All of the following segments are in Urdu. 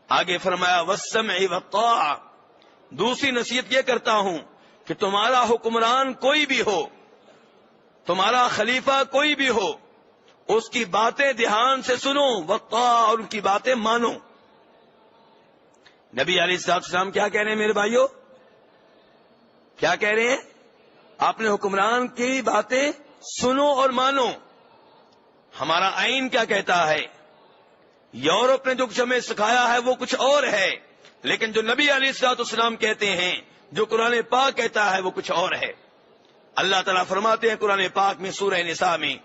آگے فرمایا والسمع والطاعہ، دوسری نصیحت یہ کرتا ہوں کہ تمہارا حکمران کوئی بھی ہو، تمہارا خلیفہ کوئی بھی ہو، اس کی باتیں دھیان سے سنو، والطاعہ، اور ان کی باتیں مانو۔ نبی علیہ السلام کیا کہہ رہے ہیں میرے بھائیوں؟ کیا کہہ رہے ہیں؟ اپنے حکمران کی باتیں سنو اور مانو۔ ہمارا آئین کیا کہتا ہے؟ یورپ نے جو کچھ ہمیں سکھایا ہے وہ کچھ اور ہے، لیکن جو نبی علیہ السلام کہتے ہیں، جو قرآن پاک کہتا ہے وہ کچھ اور ہے۔ اللہ تعالیٰ فرماتے ہیں قرآن پاک میں سورہ نساء میں،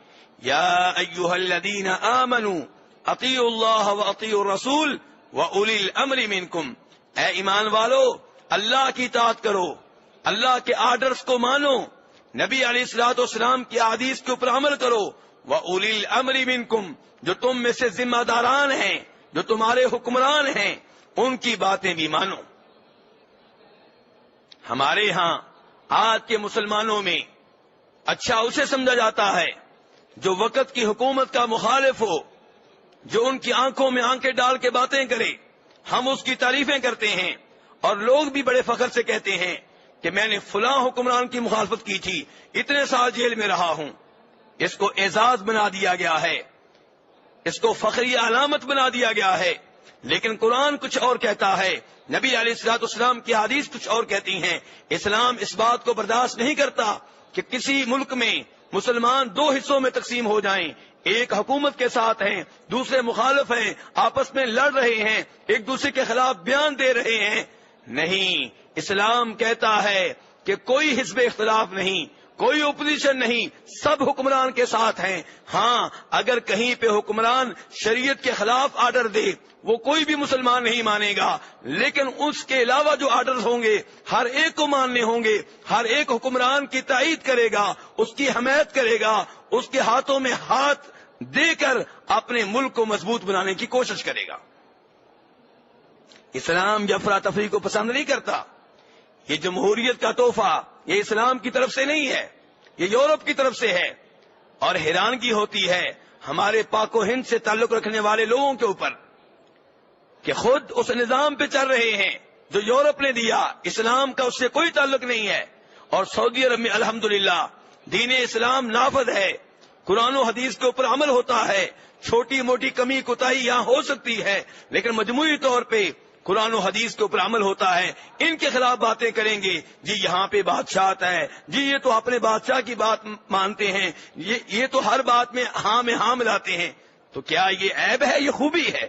یا ایھا الذین آمنوا اطیعوا اللہ واطیعوا الرسول واولی الامر منکم، اے ایمان والو اللہ کی اطاعت کرو، اللہ کے آرڈرز کو مانو، نبی علیہ السلام کی احادیث کے اوپر عمل کرو، واولی الامر منکم، جو تم میں سے ذمہ داران ہیں، جو تمہارے حکمران ہیں، ان کی باتیں بھی مانو۔ ہمارے ہاں آج کے مسلمانوں میں اچھا اسے سمجھا جاتا ہے جو وقت کی حکومت کا مخالف ہو، جو ان کی آنکھوں میں آنکھیں ڈال کے باتیں کرے، ہم اس کی تعریفیں کرتے ہیں، اور لوگ بھی بڑے فخر سے کہتے ہیں کہ میں نے فلاں حکمران کی مخالفت کی تھی، اتنے سال جیل میں رہا ہوں۔ اس کو اعزاز بنا دیا گیا ہے، اس کو فخری علامت بنا دیا گیا ہے، لیکن قرآن کچھ اور کہتا ہے، نبی علیہ السلام کی حدیث کچھ اور کہتی ہیں۔ اسلام اس بات کو برداشت نہیں کرتا کہ کسی ملک میں مسلمان دو حصوں میں تقسیم ہو جائیں، ایک حکومت کے ساتھ ہیں، دوسرے مخالف ہیں، آپس میں لڑ رہے ہیں، ایک دوسرے کے خلاف بیان دے رہے ہیں۔ نہیں، اسلام کہتا ہے کہ کوئی حزب اختلاف نہیں، کوئی اپوزیشن نہیں، سب حکمران کے ساتھ ہیں۔ ہاں، اگر کہیں پہ حکمران شریعت کے خلاف آرڈر دے وہ کوئی بھی مسلمان نہیں مانے گا، لیکن اس کے علاوہ جو آرڈرز ہوں گے ہر ایک کو ماننے ہوں گے، ہر ایک حکمران کی تائید کرے گا، اس کی حمایت کرے گا، اس کے ہاتھوں میں ہاتھ دے کر اپنے ملک کو مضبوط بنانے کی کوشش کرے گا۔ اسلام افراتفری کو پسند نہیں کرتا۔ یہ جمہوریت کا تحفہ یہ اسلام کی طرف سے نہیں ہے، یہ یورپ کی طرف سے ہے۔ اور حیرانگی ہوتی ہے ہمارے پاک و ہند سے تعلق رکھنے والے لوگوں کے اوپر کہ خود اس نظام پہ چل رہے ہیں جو یورپ نے دیا، اسلام کا اس سے کوئی تعلق نہیں ہے، اور سعودی عرب میں الحمدللہ دین اسلام نافذ ہے، قرآن و حدیث کے اوپر عمل ہوتا ہے۔ چھوٹی موٹی کمی کوتاہی یہاں ہو سکتی ہے، لیکن مجموعی طور پہ قرآن و حدیث کے اوپر عمل ہوتا ہے۔ ان کے خلاف باتیں کریں گے، جی یہاں پہ بادشاہت ہے، جی یہ تو اپنے بادشاہ کی بات مانتے ہیں، یہ تو ہر بات میں ہاں ملاتے ہیں، تو کیا یہ عیب ہے؟ یہ خوبی ہے۔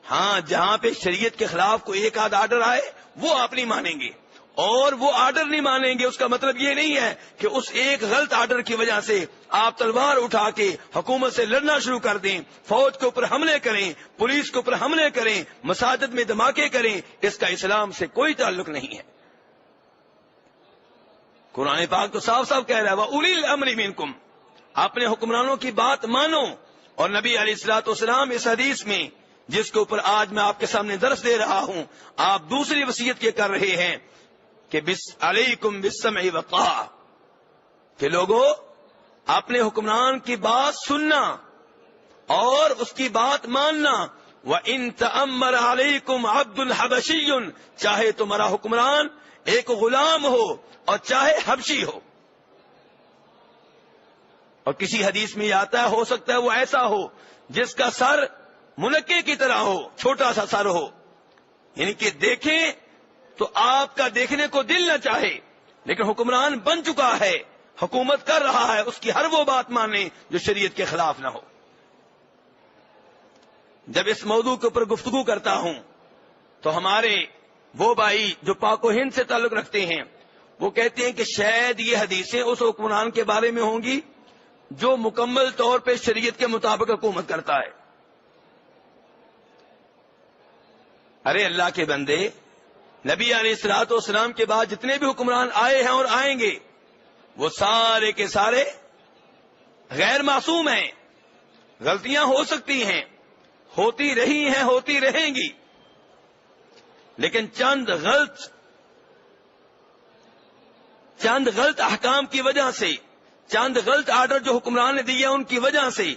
ہاں، جہاں پہ شریعت کے خلاف کوئی ایک آدھ آرڈر آئے وہ آپ نہیں مانیں گے، اور وہ آرڈر نہیں مانیں گے اس کا مطلب یہ نہیں ہے کہ اس ایک غلط آرڈر کی وجہ سے آپ تلوار اٹھا کے حکومت سے لڑنا شروع کر دیں، فوج کے اوپر حملے کریں، پولیس کے اوپر حملے کریں، مساجد میں دھماکے کریں۔ اس کا اسلام سے کوئی تعلق نہیں ہے۔ قرآن پاک تو صاف صاف کہہ رہا ہے وَأُولِي الْأَمْرِ مِنْكُمْ، اپنے حکمرانوں کی بات مانو۔ اور نبی علیہ السلام اس حدیث میں جس کے اوپر آج میں آپ کے سامنے درس دے رہا ہوں، آپ دوسری وصیت یہ کر رہے ہیں کہ علیکم بالسمع والطاعہ، کہ لوگوں اپنے حکمران کی بات سننا اور اس کی بات ماننا۔ وَإِن تَأَمَّرَ عَلَيْكُمْ عَبْدٌ حَبَشِيٌّ، چاہے تمہارا حکمران ایک غلام ہو اور چاہے حبشی ہو۔ اور کسی حدیث میں یہ آتا ہے ہو سکتا ہے وہ ایسا ہو جس کا سر منکے کی طرح ہو، چھوٹا سا سر ہو، یعنی کہ دیکھیں تو آپ کا دیکھنے کو دل نہ چاہے، لیکن حکمران بن چکا ہے، حکومت کر رہا ہے، اس کی ہر وہ بات مانیں جو شریعت کے خلاف نہ ہو۔ جب اس موضوع کے اوپر گفتگو کرتا ہوں تو ہمارے وہ بھائی جو پاک و ہند سے تعلق رکھتے ہیں وہ کہتے ہیں کہ شاید یہ حدیثیں اس حکمران کے بارے میں ہوں گی جو مکمل طور پہ شریعت کے مطابق حکومت کرتا ہے۔ ارے اللہ کے بندے، نبی علیہ السلام کے بعد جتنے بھی حکمران آئے ہیں اور آئیں گے وہ سارے کے سارے غیر معصوم ہیں، غلطیاں ہو سکتی ہیں، ہوتی رہی ہیں، ہوتی رہیں گی، لیکن چند غلط احکام کی وجہ سے، چند غلط آرڈر جو حکمران نے دیے ان کی وجہ سے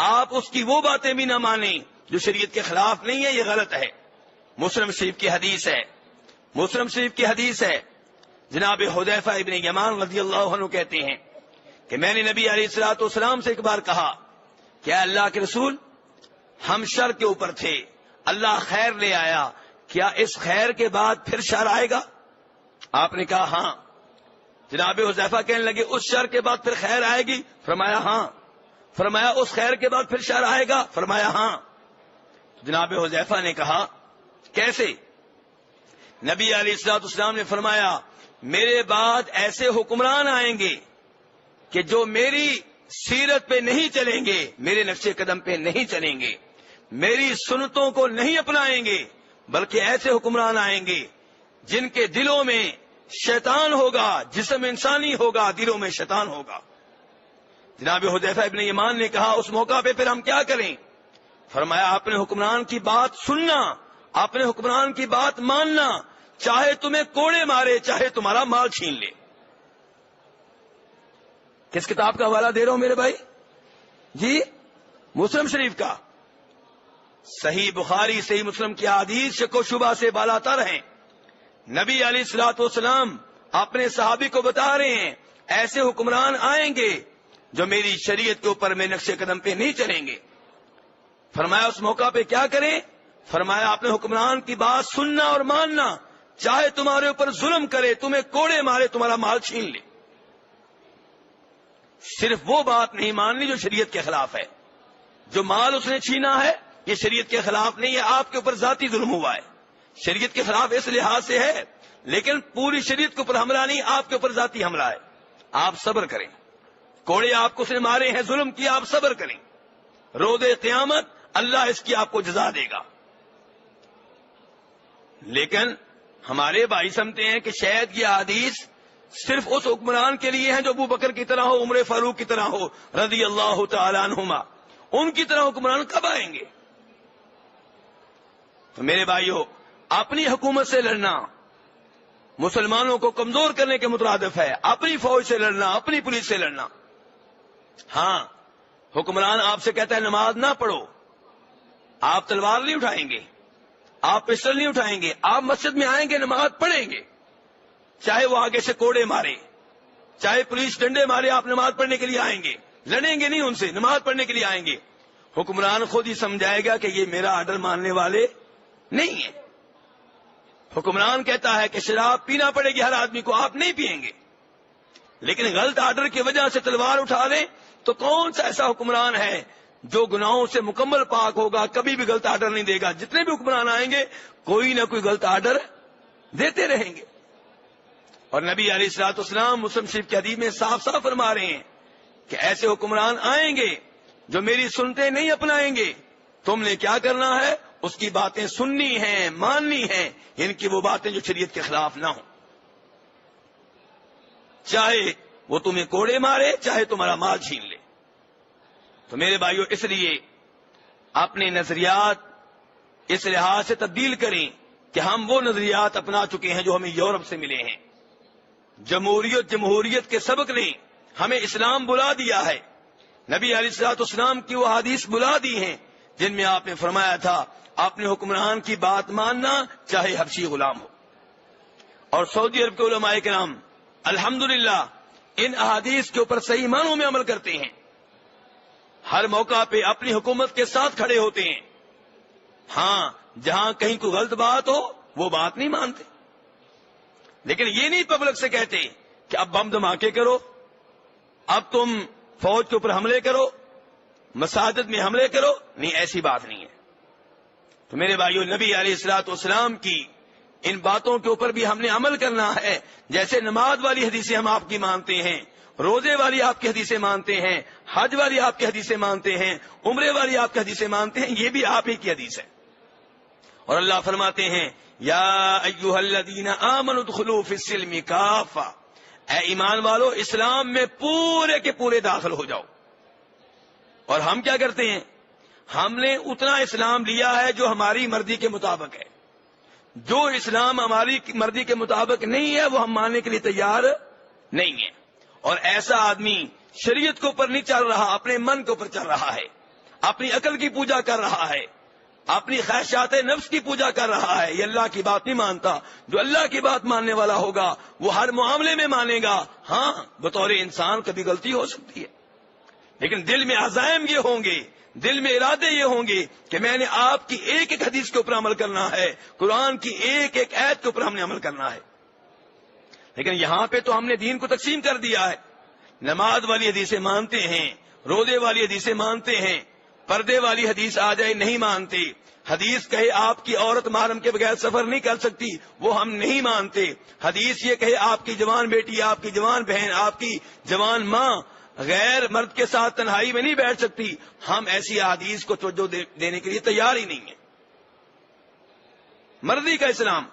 آپ اس کی وہ باتیں بھی نہ مانیں جو شریعت کے خلاف نہیں ہے، یہ غلط ہے۔ مسلم شریف کی حدیث ہے، مسلم شریف کی حدیث ہے، جناب حذیفہ ابن یمان رضی اللہ عنہ کہتے ہیں کہ میں نے نبی علیہ الصلوۃ والسلام سے ایک بار کہا کہ اے اللہ کے رسول، ہم شر کے اوپر تھے، اللہ خیر لے آیا، کیا اس خیر کے بعد پھر شر آئے گا؟ آپ نے کہا ہاں۔ جناب حذیفہ کہنے لگے اس شر کے بعد پھر خیر آئے گی؟ فرمایا ہاں۔ فرمایا اس خیر کے بعد پھر شر آئے گا؟ فرمایا ہاں۔ جناب حذیفہ نے کہا کیسے؟ نبی علیہ الصلوۃ والسلام نے فرمایا میرے بعد ایسے حکمران آئیں گے کہ جو میری سیرت پہ نہیں چلیں گے، میرے نقش قدم پہ نہیں چلیں گے، میری سنتوں کو نہیں اپنائیں گے، بلکہ ایسے حکمران آئیں گے جن کے دلوں میں شیطان ہوگا، جسم انسانی ہوگا، دلوں میں شیطان ہوگا۔ جناب حذیفہ ابن یمان نے کہا اس موقع پہ پھر ہم کیا کریں؟ فرمایا اپنے حکمران کی بات سننا، اپنے حکمران کی بات ماننا، چاہے تمہیں کوڑے مارے، چاہے تمہارا مال چھین لے۔ کس کتاب کا حوالہ دے رہا ہوں میرے بھائی؟ جی مسلم شریف کا۔ صحیح بخاری صحیح مسلم کی حدیث شک و شبہ سے بالا تر ہیں۔ نبی علیہ الصلوۃ والسلام اپنے صحابی کو بتا رہے ہیں ایسے حکمران آئیں گے جو میری شریعت کے اوپر میں نقش قدم پہ نہیں چلیں گے۔ فرمایا اس موقع پہ کیا کریں؟ فرمایا اپنے حکمران کی بات سننا اور ماننا، چاہے تمہارے اوپر ظلم کرے، تمہیں کوڑے مارے، تمہارا مال چھین لے۔ صرف وہ بات نہیں ماننی جو شریعت کے خلاف ہے۔ جو مال اس نے چھینا ہے یہ شریعت کے خلاف نہیں ہے، آپ کے اوپر ذاتی ظلم ہوا ہے، شریعت کے خلاف اس لحاظ سے ہے، لیکن پوری شریعت کے اوپر حملہ نہیں، آپ کے اوپر ذاتی حملہ ہے۔ آپ صبر کریں، کوڑے آپ کو اس نے مارے ہیں، ظلم کیا، آپ صبر کریں، روز قیامت اللہ اس کی آپ کو جزا دے گا۔ لیکن ہمارے بھائی سمجھتے ہیں کہ شاید یہ حدیث صرف اس حکمران کے لیے ہیں جو ابو بکر کی طرح ہو، عمر فاروق کی طرح ہو رضی اللہ تعالی عنہما۔ ان کی طرح حکمران کب آئیں گے؟ تو میرے بھائیو، اپنی حکومت سے لڑنا مسلمانوں کو کمزور کرنے کے مترادف ہے، اپنی فوج سے لڑنا، اپنی پولیس سے لڑنا۔ ہاں حکمران آپ سے کہتا ہے نماز نہ پڑھو، آپ تلوار نہیں اٹھائیں گے، آپ پسٹل نہیں اٹھائیں گے، آپ مسجد میں آئیں گے، نماز پڑھیں گے، چاہے وہ آگے سے کوڑے مارے، چاہے پولیس ڈنڈے مارے، آپ نماز پڑھنے کے لیے آئیں گے، لڑیں گے نہیں ان سے، نماز پڑھنے کے لیے آئیں گے۔ حکمران خود ہی سمجھائے گا کہ یہ میرا آرڈر ماننے والے نہیں ہیں۔ حکمران کہتا ہے کہ شراب پینا پڑے گی ہر آدمی کو، آپ نہیں پیئیں گے، لیکن غلط آرڈر کی وجہ سے تلوار اٹھا لیں تو کون سا ایسا حکمران ہے جو گناہوں سے مکمل پاک ہوگا، کبھی بھی غلط آرڈر نہیں دے گا؟ جتنے بھی حکمران آئیں گے کوئی نہ کوئی غلط آرڈر دیتے رہیں گے۔ اور نبی علیہ الصلوۃ والسلام مسلم شریف کی حدیث میں صاف صاف فرما رہے ہیں کہ ایسے حکمران آئیں گے جو میری سنتے نہیں اپنائیں گے، تم نے کیا کرنا ہے؟ اس کی باتیں سننی ہیں، ماننی ہیں، ان کی وہ باتیں جو شریعت کے خلاف نہ ہوں، چاہے وہ تمہیں کوڑے مارے، چاہے تمہارا مال چھین لے۔ تو میرے بھائیو، اس لیے اپنے نظریات اس لحاظ سے تبدیل کریں کہ ہم وہ نظریات اپنا چکے ہیں جو ہمیں یورپ سے ملے ہیں۔ جمہوریت کے سبق نے ہمیں اسلام بلا دیا ہے، نبی علیہ الصلوۃ والسلام کی وہ حدیث بلا دی ہیں جن میں آپ نے فرمایا تھا اپنے حکمران کی بات ماننا چاہے حبشی غلام ہو۔ اور سعودی عرب کے علماء کرام الحمدللہ ان احادیث کے اوپر صحیح معنوں میں عمل کرتے ہیں، ہر موقع پہ اپنی حکومت کے ساتھ کھڑے ہوتے ہیں۔ ہاں جہاں کہیں کوئی غلط بات ہو وہ بات نہیں مانتے، لیکن یہ نہیں پبلک سے کہتے کہ اب بم دھماکے کرو، اب تم فوج کے اوپر حملے کرو، مساجد میں حملے کرو، نہیں، ایسی بات نہیں ہے۔ تو میرے بھائیو، نبی علیہ الصلوۃ والسلام کی ان باتوں کے اوپر بھی ہم نے عمل کرنا ہے۔ جیسے نماز والی حدیثیں ہم آپ کی مانتے ہیں، روزے والی آپ کی حدیثیں مانتے ہیں، حج والی آپ کی حدیثیں مانتے ہیں، عمرے والی آپ کی حدیثیں مانتے ہیں، یہ بھی آپ ہی کی حدیث ہے۔ اور اللہ فرماتے ہیں یا ایھا الذین آمنوا ادخلوا فی السلم کافہ، اے ایمان والو اسلام میں پورے کے پورے داخل ہو جاؤ۔ اور ہم کیا کرتے ہیں؟ ہم نے اتنا اسلام لیا ہے جو ہماری مرضی کے مطابق ہے، جو اسلام ہماری مرضی کے مطابق نہیں ہے وہ ہم ماننے کے لیے تیار نہیں ہے۔ اور ایسا آدمی شریعت کے اوپر نہیں چل رہا، اپنے من کے اوپر چل رہا ہے، اپنی عقل کی پوجا کر رہا ہے، اپنی خواہشات نفس کی پوجا کر رہا ہے، یہ اللہ کی بات نہیں مانتا۔ جو اللہ کی بات ماننے والا ہوگا وہ ہر معاملے میں مانے گا۔ ہاں بطور انسان کبھی غلطی ہو سکتی ہے، لیکن دل میں عزائم یہ ہوں گے، دل میں ارادے یہ ہوں گے کہ میں نے آپ کی ایک ایک حدیث کے اوپر عمل کرنا ہے، قرآن کی ایک ایک آیت کے اوپر ہم نے عمل کرنا ہے۔ لیکن یہاں پہ تو ہم نے دین کو تقسیم کر دیا ہے، نماز والی حدیثیں مانتے ہیں، روزے والی حدیثیں مانتے ہیں، پردے والی حدیث آ جائے نہیں مانتے، حدیث کہے آپ کی عورت محرم کے بغیر سفر نہیں کر سکتی وہ ہم نہیں مانتے، حدیث یہ کہے آپ کی جوان بیٹی، آپ کی جوان بہن، آپ کی جوان ماں غیر مرد کے ساتھ تنہائی میں نہیں بیٹھ سکتی، ہم ایسی احادیث کو توجہ دینے کے لیے تیار ہی نہیں ہیں۔ مرضی کا اسلام۔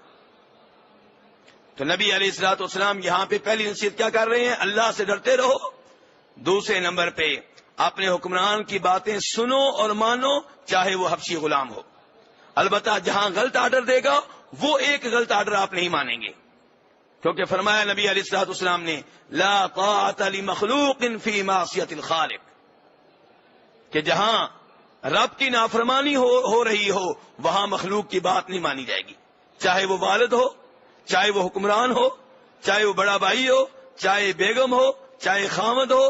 تو نبی علیہ الصلوۃ والسلام یہاں پہ پہلی نصیحت کیا کر رہے ہیں؟ اللہ سے ڈرتے رہو۔ دوسرے نمبر پہ اپنے حکمران کی باتیں سنو اور مانو، چاہے وہ حبشی غلام ہو۔ البتہ جہاں غلط آرڈر دے گا وہ ایک غلط آرڈر آپ نہیں مانیں گے، کیونکہ فرمایا نبی علیہ الصلوۃ والسلام نے لا طاعت لمخلوق فی معصیت الخالق، کہ جہاں رب کی نافرمانی ہو رہی ہو وہاں مخلوق کی بات نہیں مانی جائے گی، چاہے وہ والد ہو، چاہے وہ حکمران ہو، چاہے وہ بڑا بھائی ہو، چاہے بیگم ہو، چاہے خامد ہو۔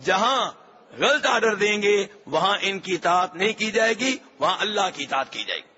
جہاں غلط آرڈر دیں گے وہاں ان کی اطاعت نہیں کی جائے گی، وہاں اللہ کی اطاعت کی جائے گی۔